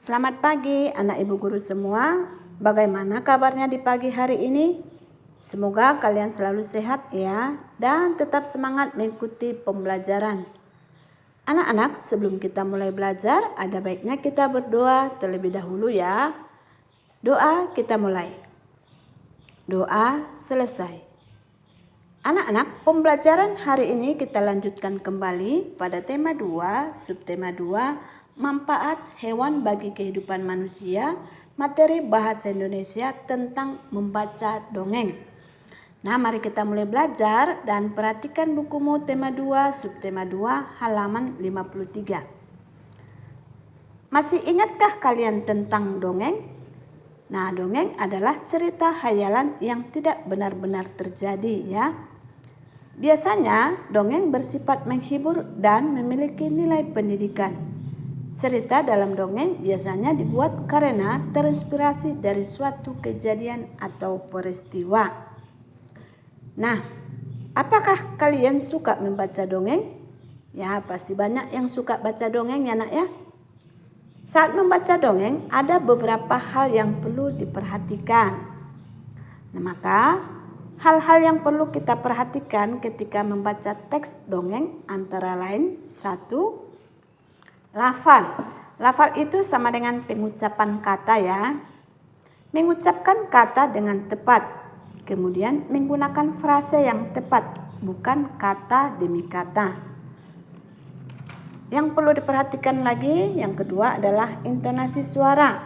Selamat pagi anak ibu guru semua. Bagaimana kabarnya di pagi hari ini? Semoga kalian selalu sehat ya dan tetap semangat mengikuti pembelajaran. Anak-anak, sebelum kita mulai belajar, ada baiknya kita berdoa terlebih dahulu ya. Doa kita mulai. Doa selesai. Anak-anak, pembelajaran hari ini kita lanjutkan kembali pada tema 2, subtema 2, manfaat hewan bagi kehidupan manusia, materi bahasa Indonesia tentang membaca dongeng. Nah, mari kita mulai belajar dan perhatikan bukumu tema 2, subtema 2, halaman 53. Masih ingatkah kalian tentang dongeng? Nah, dongeng adalah cerita khayalan yang tidak benar-benar terjadi ya. Biasanya, dongeng bersifat menghibur dan memiliki nilai pendidikan. Cerita dalam dongeng biasanya dibuat karena terinspirasi dari suatu kejadian atau peristiwa. Nah, apakah kalian suka membaca dongeng? Ya, pasti banyak yang suka baca dongeng ya nak ya. Saat membaca dongeng, ada beberapa hal yang perlu diperhatikan. Nah, maka hal-hal yang perlu kita perhatikan ketika membaca teks dongeng antara lain 1. Lafal. Lafal itu sama dengan pengucapan kata ya. Mengucapkan kata dengan tepat. Kemudian menggunakan frase yang tepat, bukan kata demi kata. Yang perlu diperhatikan lagi, yang kedua adalah intonasi suara.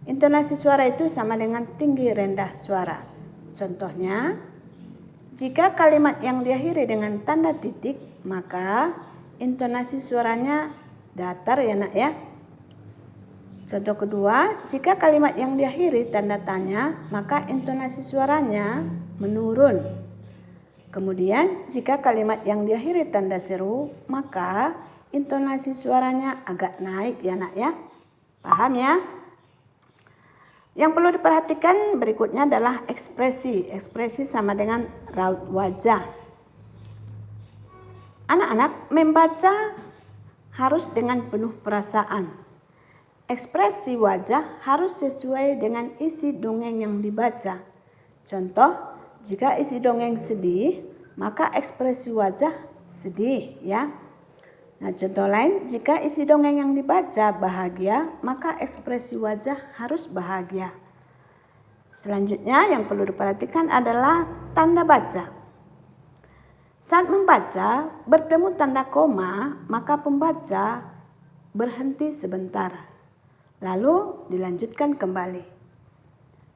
Intonasi suara itu sama dengan tinggi rendah suara. Contohnya, jika kalimat yang diakhiri dengan tanda titik, maka intonasi suaranya datar ya nak ya. Contoh kedua, jika kalimat yang diakhiri tanda tanya, maka intonasi suaranya menurun. Kemudian, jika kalimat yang diakhiri tanda seru, maka intonasi suaranya agak naik ya nak ya. Paham ya? Yang perlu diperhatikan berikutnya adalah ekspresi. Ekspresi sama dengan raut wajah. Anak-anak, membaca harus dengan penuh perasaan. Ekspresi wajah harus sesuai dengan isi dongeng yang dibaca. Contoh, jika isi dongeng sedih, maka ekspresi wajah sedih ya. Nah, contoh lain, jika isi dongeng yang dibaca bahagia, maka ekspresi wajah harus bahagia. Selanjutnya yang perlu diperhatikan adalah tanda baca. Saat membaca bertemu tanda koma, maka pembaca berhenti sebentar, lalu dilanjutkan kembali.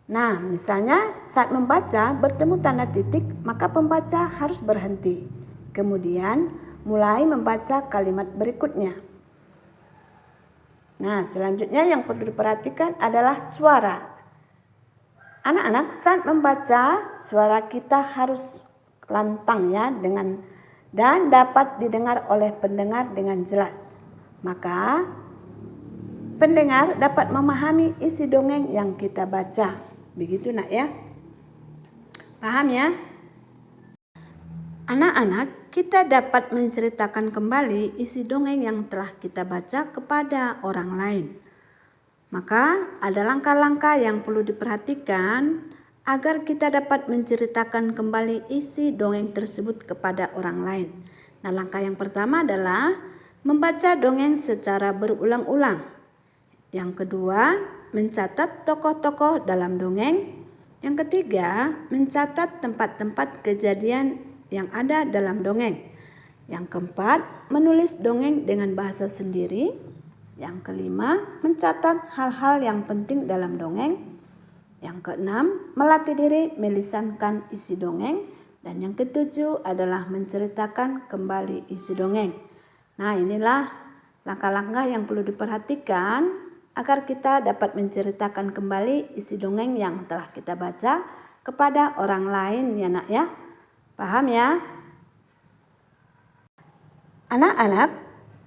Nah, misalnya saat membaca bertemu tanda titik, maka pembaca harus berhenti. Kemudian mulai membaca kalimat berikutnya. Nah, selanjutnya yang perlu diperhatikan adalah suara. Anak-anak, saat membaca suara kita harus lantang ya dan dapat didengar oleh pendengar dengan jelas. Maka pendengar dapat memahami isi dongeng yang kita baca. Begitu nak ya. Paham ya? Anak-anak, kita dapat menceritakan kembali isi dongeng yang telah kita baca kepada orang lain. Maka ada langkah-langkah yang perlu diperhatikan agar kita dapat menceritakan kembali isi dongeng tersebut kepada orang lain. Nah, langkah yang pertama adalah membaca dongeng secara berulang-ulang. Yang kedua, mencatat tokoh-tokoh dalam dongeng. Yang ketiga, mencatat tempat-tempat kejadian yang ada dalam dongeng. Yang keempat, menulis dongeng dengan bahasa sendiri. Yang kelima, mencatat hal-hal yang penting dalam dongeng. Yang keenam, melatih diri melisankan isi dongeng. Dan yang ketujuh adalah menceritakan kembali isi dongeng. Nah, inilah langkah-langkah yang perlu diperhatikan agar kita dapat menceritakan kembali isi dongeng yang telah kita baca kepada orang lain ya nak ya. Paham ya? Anak-anak,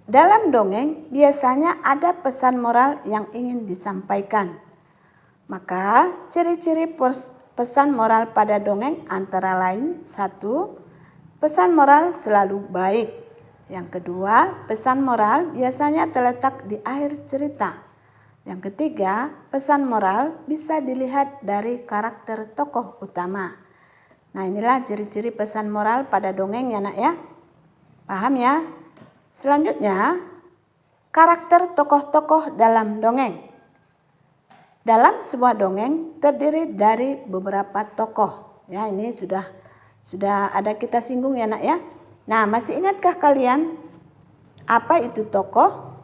dalam dongeng biasanya ada pesan moral yang ingin disampaikan. Maka ciri-ciri pesan moral pada dongeng antara lain 1. Pesan moral selalu baik. Yang kedua, pesan moral biasanya terletak di akhir cerita. Yang ketiga, pesan moral bisa dilihat dari karakter tokoh utama. Nah, inilah ciri-ciri pesan moral pada dongeng ya nak ya. Paham ya? Selanjutnya, karakter tokoh-tokoh dalam dongeng. Dalam sebuah dongeng terdiri dari beberapa tokoh. Ya, ini sudah ada kita singgung ya nak ya. Nah, masih ingatkah kalian apa itu tokoh?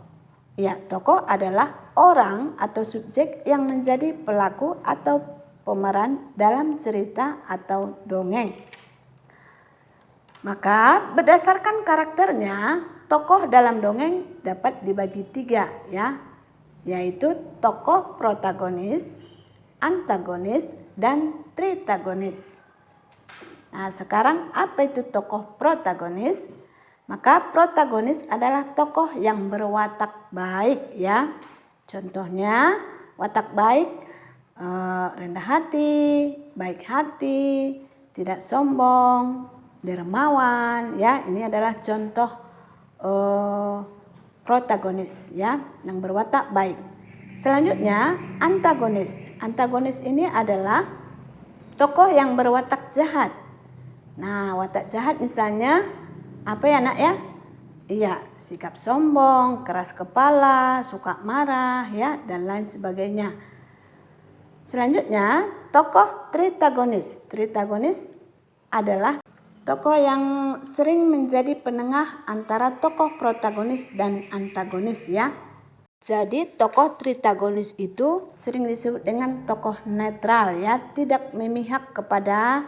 Ya, tokoh adalah orang atau subjek yang menjadi pelaku atau pemeran dalam cerita atau dongeng. Maka berdasarkan karakternya, tokoh dalam dongeng dapat dibagi 3 ya, yaitu tokoh protagonis, antagonis, dan tritagonis. Nah, sekarang apa itu tokoh protagonis? Maka protagonis adalah tokoh yang berwatak baik ya. Contohnya watak baik, rendah hati, baik hati, tidak sombong, dermawan ya. Ini adalah contoh protagonis ya, yang berwatak baik. Selanjutnya antagonis. Antagonis ini adalah tokoh yang berwatak jahat. Nah, watak jahat misalnya apa ya nak ya? Iya, sikap sombong, keras kepala, suka marah ya, dan lain sebagainya. Selanjutnya tokoh tritagonis. Tritagonis adalah tokoh yang sering menjadi penengah antara tokoh protagonis dan antagonis ya. Jadi tokoh tritagonis itu sering disebut dengan tokoh netral ya, tidak memihak kepada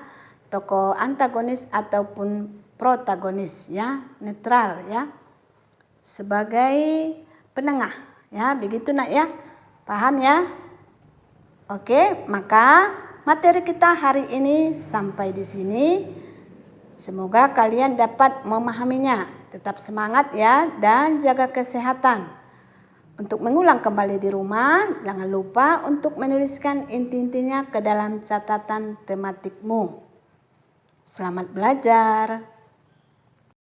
tokoh antagonis ataupun protagonis ya, netral ya. Sebagai penengah ya, begitu nak ya. Paham ya? Oke, maka materi kita hari ini sampai di sini. Semoga kalian dapat memahaminya. Tetap semangat ya dan jaga kesehatan. Untuk mengulang kembali di rumah, jangan lupa untuk menuliskan inti-intinya ke dalam catatan tematikmu. Selamat belajar.